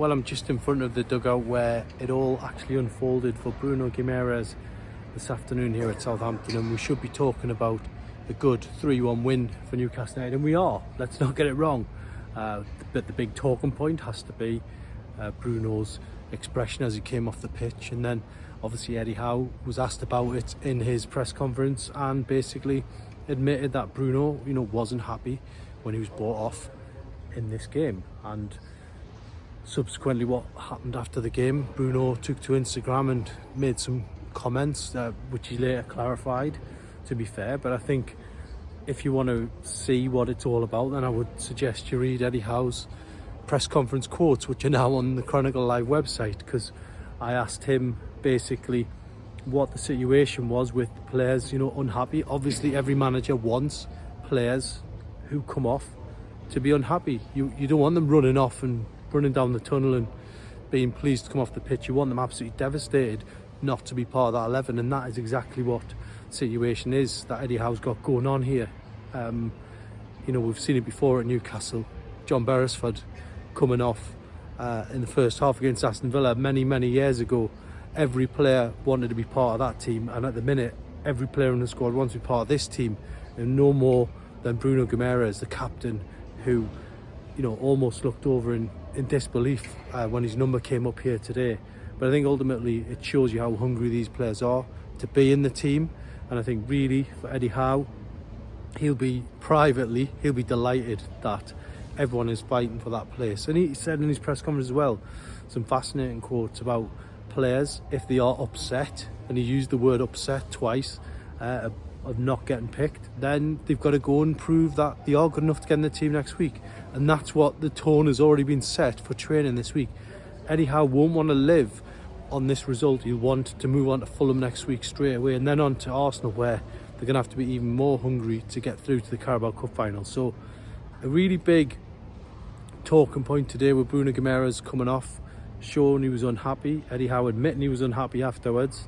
Well, I'm just in front of the dugout where it all actually unfolded for Bruno Guimaraes this afternoon here at Southampton, and we should be talking about a good 3-1 win for Newcastle United, and we are, let's not get it wrong. But the big talking point has to be Bruno's expression as he came off the pitch, and then obviously Eddie Howe was asked about it in his press conference and basically admitted that Bruno, wasn't happy when he was brought off in this game. And subsequently, what happened after the game, Bruno took to Instagram and made some comments which he later clarified, to be fair. But I think if you want to see what it's all about, then I would suggest you read Eddie Howe's press conference quotes, which are now on the Chronicle Live website, because I asked him basically what the situation was with the players, unhappy. Obviously every manager wants players who come off to be unhappy. You don't want them running off and running down the tunnel and being pleased to come off the pitch. You want them absolutely devastated not to be part of that 11, and that is exactly what the situation is that Eddie Howe's got going on here. We've seen it before at Newcastle. John Beresford coming off in the first half against Aston Villa many years ago. Every player wanted to be part of that team, and at the minute every player in the squad wants to be part of this team, and no more than Bruno Guimaraes, the captain, who almost looked over in disbelief when his number came up here today. But I think ultimately it shows you how hungry these players are to be in the team, and I think really for Eddie Howe, he'll be delighted that everyone is fighting for that place. And he said in his press conference as well some fascinating quotes about players, if they are upset, and he used the word upset twice, of not getting picked, then they've got to go and prove that they are good enough to get in the team next week. And that's what the tone has already been set for training this week. Eddie Howe won't want to live on this result. He'll want to move on to Fulham next week straight away, and then on to Arsenal, where they're going to have to be even more hungry to get through to the Carabao Cup final. So a really big talking point today with Bruno Guimaraes coming off, showing he was unhappy, Eddie Howe admitting he was unhappy afterwards,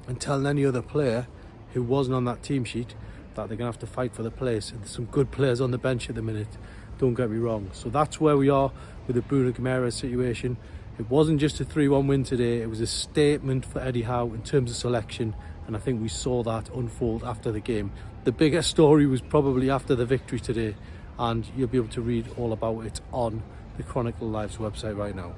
and telling any other player who wasn't on that team sheet that they're going to have to fight for the place. And there's some good players on the bench at the minute, don't get me wrong. So that's where we are with the Bruno Guimaraes situation. It wasn't just a 3-1 win today, it was a statement for Eddie Howe in terms of selection, and I think we saw that unfold after the game. The bigger story was probably after the victory today, and you'll be able to read all about it on the Chronicle Live's website right now.